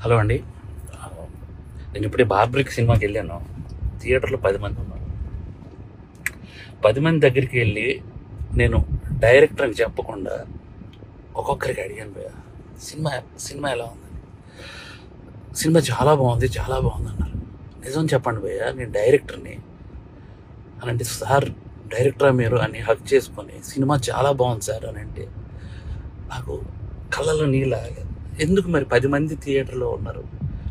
Hello అండి. నేను ఇప్పుడే బార్బరిక్ సినిమాకి వెళ్ళాను. థియేటర్లో 10 మంది ఉన్నారు. 10 మంది దగ్గరికి వెళ్ళి నేను డైరెక్టర్కి చెప్పకుండా ఒక్కొక్కరికి అడిగాను, భయ్యా సినిమా ఎలా ఉంది? సినిమా చాలా బాగుంది అన్నారు. నిజం చెప్పండి భయ్యా, నేను డైరెక్టర్ని అని అంటే, సార్ డైరెక్టరా మీరు అని హక్ చేసుకొని సినిమా చాలా బాగుంది సార్ అని అంటే నాకు కళ్ళలో నీళ్ళు ఆగలేదు. ఎందుకు మరి 10 మంది థియేటర్లో ఉన్నారు,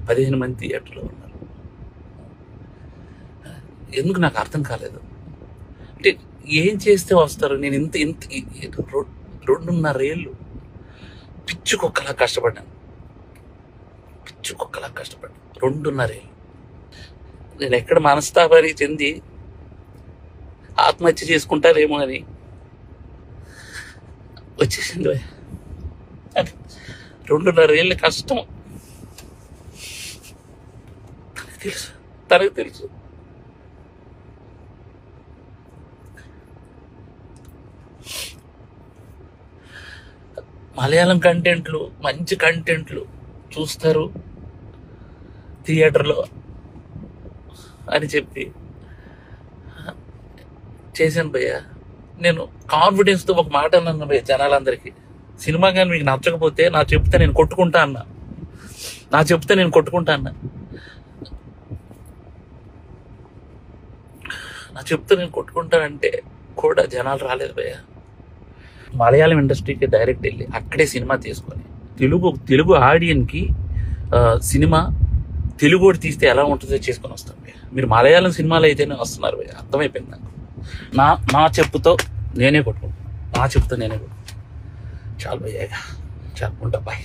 15 మంది థియేటర్లో ఉన్నారు, ఎందుకు నాకు అర్థం కాలేదు. అంటే ఏం చేస్తే వస్తారు? నేను ఇంత 2.5 ఏళ్ళు పిచ్చుకొక్కలా కష్టపడ్డాను. 2.5 ఏళ్ళు నేను ఎక్కడ మనస్తాపాన్ని చెంది ఆత్మహత్య చేసుకుంటారేమో అని వచ్చేసింది. 2.5 ఏళ్ళ కష్టం తనకు తెలుసు. మలయాళం కంటెంట్లు, మంచి కంటెంట్లు చూస్తారు థియేటర్లో అని చెప్పి చేశాను భయ్యా. నేను కాన్ఫిడెన్స్తో ఒక మాట అన్నాను భయ్య జనాలందరికీ, సినిమా కానీ మీకు నచ్చకపోతే నా చెప్తే నేను కొట్టుకుంటా అన్నా. నేను కొట్టుకుంటానంటే కూడా జనాలు రాలేదు భయ్య. మలయాళం ఇండస్ట్రీకి డైరెక్ట్ వెళ్ళి అక్కడే సినిమా తీసుకొని తెలుగు ఆడియన్కి సినిమా తెలుగు తీస్తే ఎలా ఉంటుందో చేసుకొని వస్తాం భయ్య. మీరు మలయాళం సినిమాలు అయితేనే వస్తున్నారు భయ్య, అర్థమైపోయింది నాకు. నా చెప్పుతో నేనే కొట్టుకుంటాను. చాలు భయ్య, చాలు ఉంటా బాయ్.